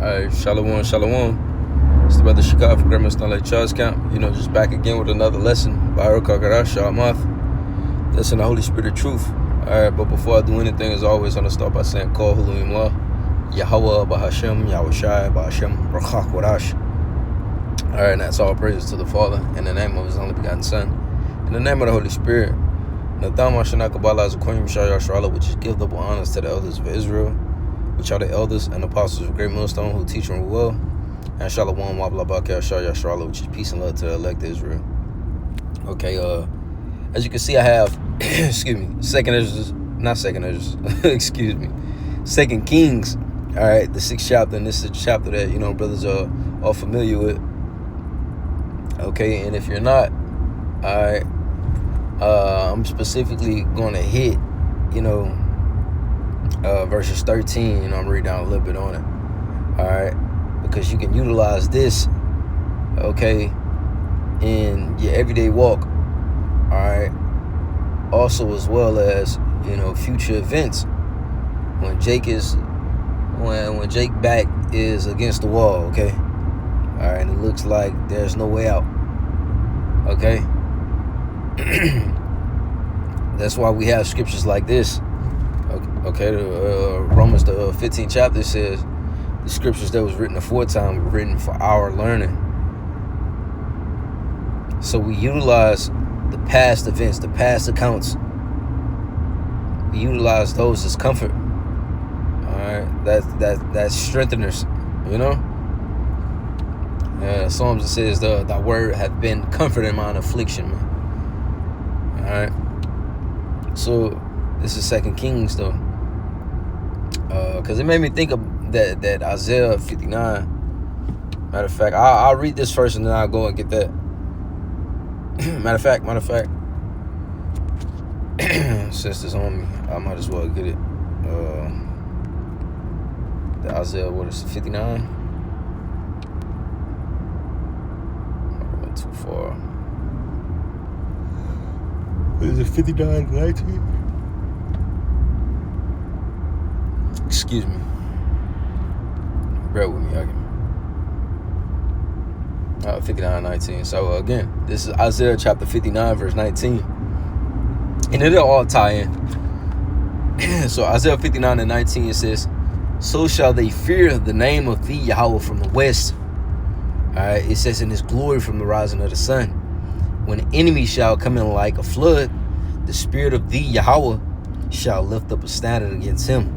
Alright, Shalom, Shalom. It's the brother Shakar from Grammar Stone Lake Charles Camp. Just back again with another lesson by Kakarash Shamath. Lesson the Holy Spirit of Truth. Alright, but before I do anything, as always, I'm going to start by saying, Call Hulum La, Yahweh, Bahashem, Yahushai, Bahashem, Rakak Wadash. Alright, and that's all praises to the Father, in the name of His only begotten Son, in the name of the Holy Spirit. Nadam Ashanakabala Zakoyim Shaya Shrala, which is give double honors to the elders of Israel, which are the elders and apostles of Great Millstone who teach and rule well, and Shalom Wablabaka Shaya Shrala, which is peace and love to the elect Israel. Okay, as you can see, I have, Second Kings, all right, the 6th chapter, and this is a chapter that, brothers are all familiar with. Okay, and if you're not, all right, I'm specifically going to hit, verses 13, I'm reading down a little bit on it, all right, because you can utilize this, okay, in your everyday walk, all right, also as well as, future events, when Jake back is against the wall, okay, all right, and it looks like there's no way out, okay. That's why we have scriptures like this. Okay, Romans the 15th chapter says the scriptures that was written aforetime were written for our learning. So we utilize the past events, the past accounts. We utilize those as comfort. All right, that's strengtheners. Psalms it says thy word hath been comfort in mine affliction, man. All right. So this is 2 Kings though, because it made me think of that Isaiah 59. Matter of fact, I'll read this first and then I'll go and get that. Matter of fact, since it's on me, I might as well get it. The Isaiah, what is it, 59? I went too far. Is it 59 19? Excuse me. Bear with me, again. 59 19. So again, this is Isaiah chapter 59 verse 19, and it'll all tie in. So Isaiah 59 and 19, it says, so shall they fear the name of thee, Yahweh, from the west. All right, it says, in his glory from the rising of the sun. When the enemy shall come in like a flood, the spirit of thee, Yahweh, shall lift up a standard against him.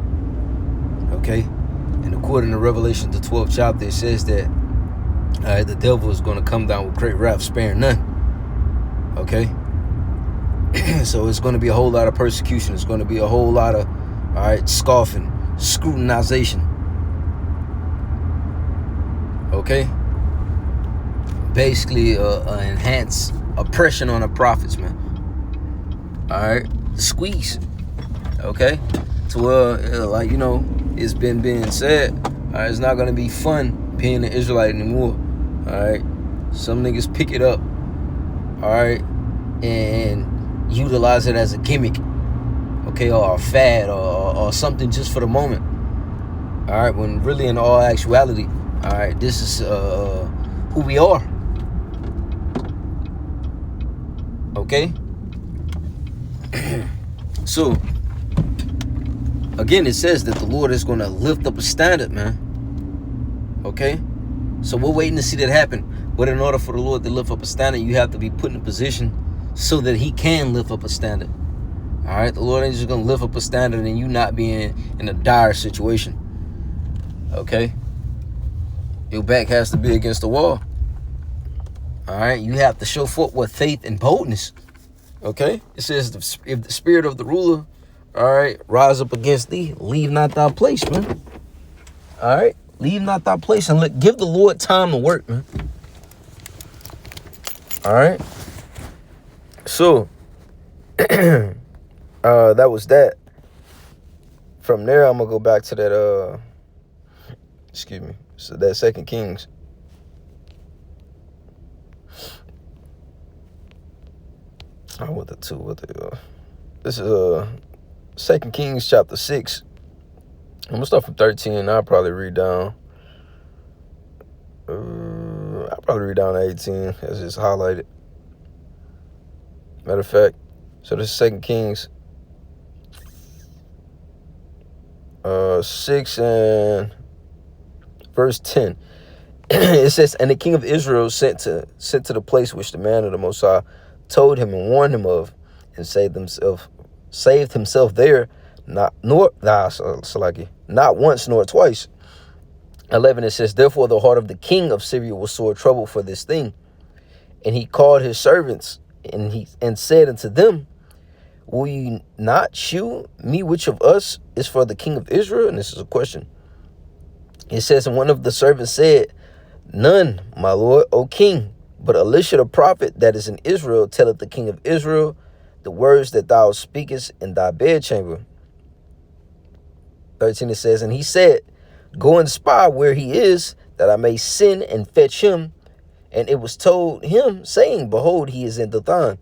Okay? And according to Revelation, the 12th chapter, it says that the devil is going to come down with great wrath, sparing none. Okay? So it's going to be a whole lot of persecution. It's going to be a whole lot of, scoffing, scrutinization. Okay? Basically, enhance oppression on the prophets, man. All right, squeeze. Okay, to where it's been being said. All right, it's not gonna be fun being an Israelite anymore. All right, some niggas pick it up. All right, and utilize it as a gimmick. Okay, or a fad, or something just for the moment. All right, when really in all actuality, all right, this is who we are. Okay. So again, it says that the Lord is going to lift up a standard, man. Okay. So we're waiting to see that happen. But in order for the Lord to lift up a standard, you have to be put in a position so that he can lift up a standard. All right. The Lord ain't just going to lift up a standard and you not being in a dire situation. Okay. Your back has to be against the wall. All right, you have to show forth with faith and boldness. Okay, it says if the spirit of the ruler, all right, rise up against thee, leave not thy place, man. All right, leave not thy place, and give the Lord time to work, man. All right. So, that was that. From there, I'm gonna go back to that. So that 2 Kings. This is 2 Kings chapter 6. I'm gonna start from 13. I'll probably read down I'll probably read down to 18. It's just highlighted. Matter of fact, so this is 2 Kings 6 and verse 10. It says, and the king of Israel sent to the place which the man of the Most High told him and warned him of, and saved himself there, not once nor twice. 11, it says, therefore the heart of the king of Syria was sore troubled for this thing. And he called his servants, and said unto them, will ye not shew me which of us is for the king of Israel? And this is a question. It says, and one of the servants said, none, my lord, O king, but Elisha the prophet that is in Israel telleth the king of Israel the words that thou speakest in thy bedchamber. 13, it says, and he said, go and spy where he is, that I may send and fetch him. And it was told him, saying, behold, he is in Dothan.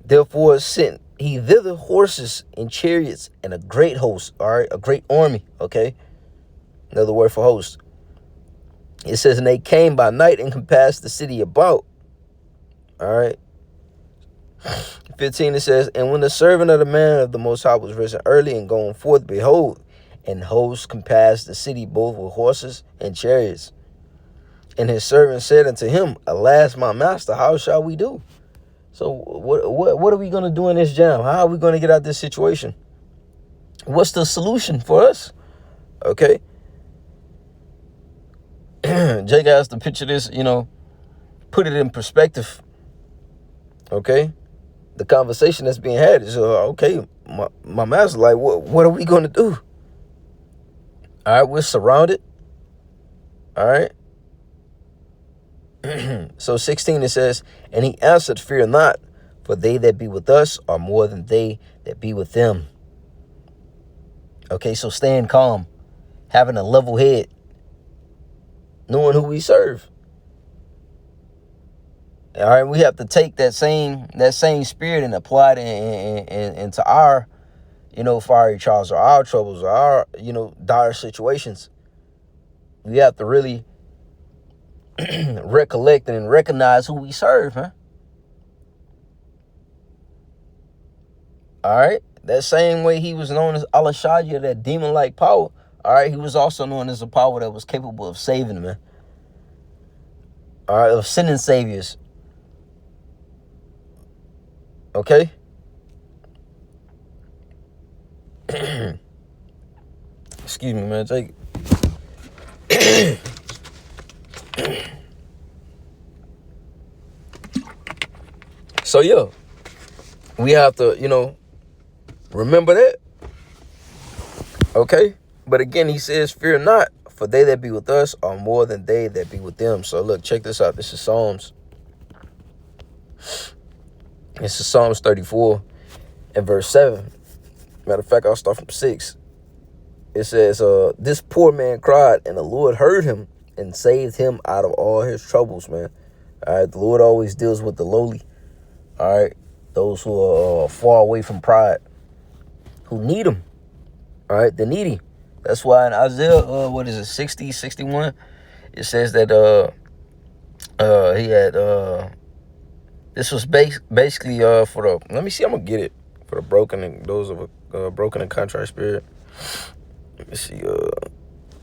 Therefore sent he thither horses and chariots and a great host, all right, a great army, okay? Another word for host. It says, and they came by night and compassed the city about. All right. 15, it says, and when the servant of the man of the Most High was risen early and going forth, behold, and hosts compassed the city both with horses and chariots. And his servant said unto him, alas, my master, how shall we do? So what are we going to do in this jam? How are we going to get out of this situation? What's the solution for us? Okay. Jake has to picture this, put it in perspective. Okay. The conversation that's being had is, okay, my master, like, what are we going to do? All right, we're surrounded. All right. So 16, it says, and he answered, fear not, for they that be with us are more than they that be with them. Okay, so staying calm, having a level head, knowing who we serve. All right, we have to take that same spirit and apply it into our, fiery trials or our troubles or our, dire situations. We have to really recollect and recognize who we serve, huh? All right, that same way he was known as Alashadja, that demon-like power. All right, he was also known as a power that was capable of saving, man. All right, of sending saviors. Okay. Excuse me, man. Take. So yeah, we have to, remember that. Okay. But again, he says, fear not, for they that be with us are more than they that be with them. So look, check this out. This is Psalms. This is Psalms 34 and verse 7. Matter of fact, I'll start from 6. It says, this poor man cried, and the Lord heard him and saved him out of all his troubles, man. All right, the Lord always deals with the lowly. All right, those who are far away from pride, who need him. All right, the needy. That's why in Isaiah, 60, 61, it says that he had, this was basically for the, let me see, I'm going to get it, for the broken and those of a broken and contrite spirit. Let me see,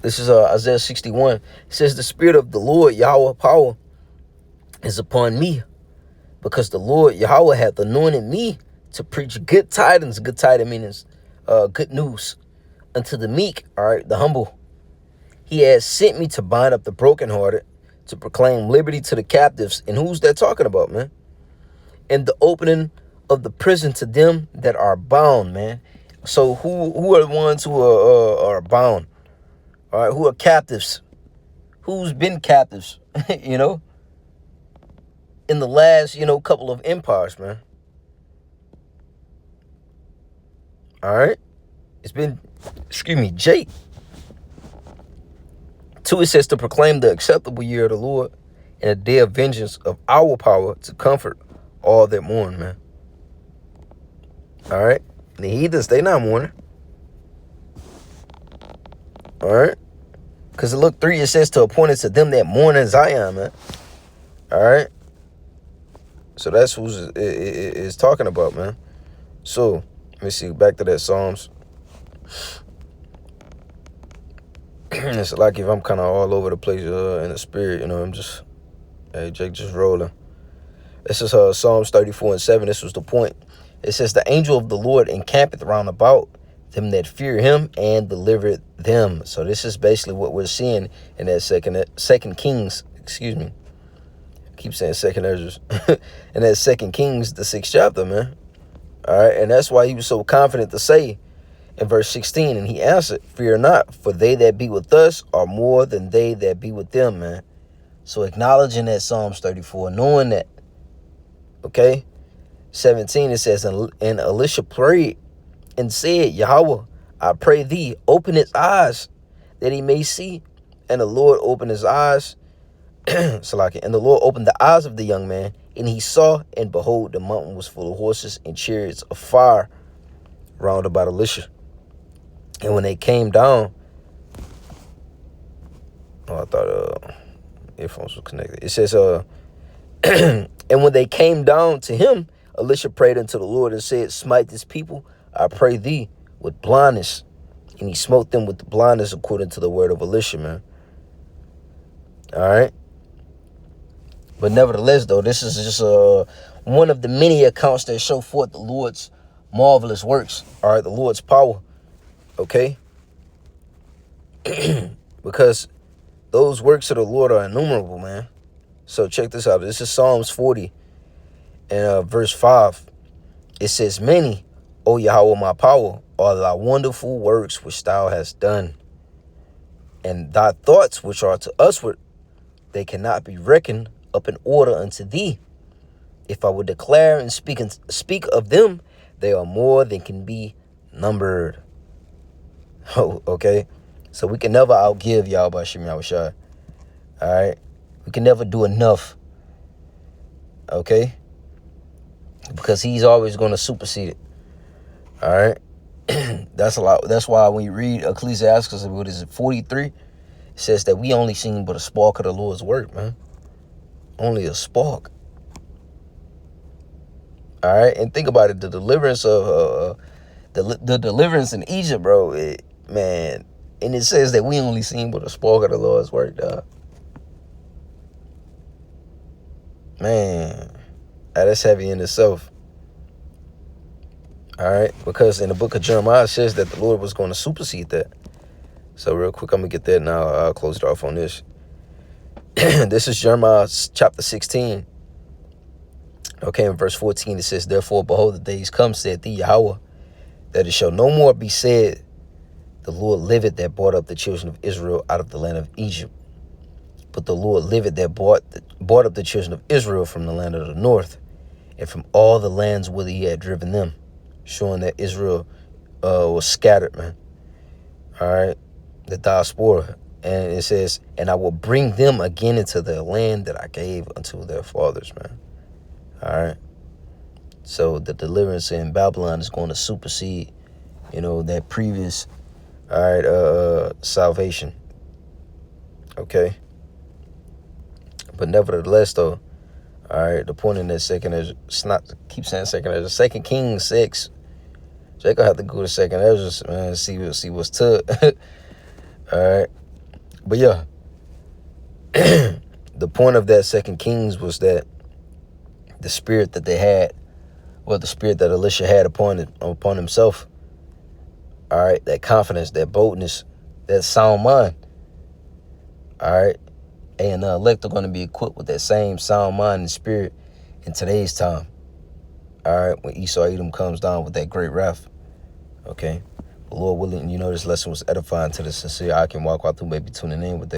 this is Isaiah 61. It says, the spirit of the Lord, Yahweh power, is upon me, because the Lord, Yahweh, hath anointed me to preach good tidings. Good tidings means good news unto the meek, all right, the humble. He has sent me to bind up the brokenhearted, to proclaim liberty to the captives. And who's that talking about, man? And the opening of the prison to them that are bound, man. So who are the ones who are bound? All right, who are captives? Who's been captives, in the last, couple of empires, man. All right. It's been, Jake. 2, it says to proclaim the acceptable year of the Lord and a day of vengeance of our power, to comfort all that mourn, man. All right. The heathens, they not mourning. All right. Because look, 3, it says to appoint it to them that mourn in Zion, man. All right. So that's who's is talking about, man. So let me see. Back to that Psalms. It's like if I'm kind of all over the place in the spirit, I'm just, hey, Jake, just rolling. This is Psalms 34:7. This was the point. It says, the angel of the Lord encampeth round about them that fear him and delivereth them. So this is basically what we're seeing in that second Kings, excuse me. I keep saying second Ezra. In that 2 Kings, the 6th chapter, man. All right. And that's why he was so confident to say in verse 16, and he answered, fear not, for they that be with us are more than they that be with them, man. So acknowledging that Psalms 34, knowing that. Okay. 17, it says, and Elisha prayed and said, Yahweh, I pray thee, open his eyes that he may see. And the Lord opened his eyes. And the Lord opened the eyes of the young man, and he saw, and behold, the mountain was full of horses and chariots of fire round about Elisha. And when they came down, I thought earphones were connected. It says, and when they came down to him, Elisha prayed unto the Lord and said, smite this people, I pray thee, with blindness. And he smote them with the blindness according to the word of Elisha, man. All right. But nevertheless, though, this is just one of the many accounts that show forth the Lord's marvelous works. All right, the Lord's power. Okay. Because those works of the Lord are innumerable, man. So check this out. This is Psalms 40 and verse 5. It says, many, O Yahweh, my power, are thy wonderful works which thou hast done. And thy thoughts which are to usward, they cannot be reckoned up in order unto thee. If I would declare and speak of them, they are more than can be numbered. Oh, okay. So we can never outgive Yahweh Shem Yahushua. All right. We can never do enough. Okay. Because he's always going to supersede it. All right. That's a lot. That's why when you read Ecclesiastes, what is it, 43, it says that we only seen but a spark of the Lord's work, man. Only a spark. All right. And think about it. The deliverance of the deliverance in Egypt, bro, man. And it says that we only seen but a spark of the Lord's work, dog. Man, that's heavy in itself. All right. Because in the book of Jeremiah, it says that the Lord was going to supersede that. So real quick, I'm going to get that now. I'll close it off on this. This is Jeremiah chapter 16. Okay, in verse 14, it says, therefore, behold, the days come, said thee, Yahweh, that it shall no more be said, the Lord liveth that brought up the children of Israel out of the land of Egypt. But the Lord liveth that brought up the children of Israel from the land of the north, and from all the lands whither he had driven them, showing that Israel was scattered, man. All right, the diaspora. And it says, and I will bring them again into the land that I gave unto their fathers, man. All right. So the deliverance in Babylon is going to supersede, that previous, all right, salvation. Okay. But nevertheless, though, all right, the point in that second is, keep saying second Ezra, 2 Kings 6. Jake will have to go to second Ezra, man, see what's to it. All right. But yeah, the point of that 2 Kings was that the spirit that they had, the spirit that Elisha had upon himself, all right, that confidence, that boldness, that sound mind, all right, and the elect are going to be equipped with that same sound mind and spirit in today's time, all right, when Esau Edom comes down with that great wrath, okay. Lord willing, this lesson was edifying to the sincere. I can walk out through maybe tuning in with that.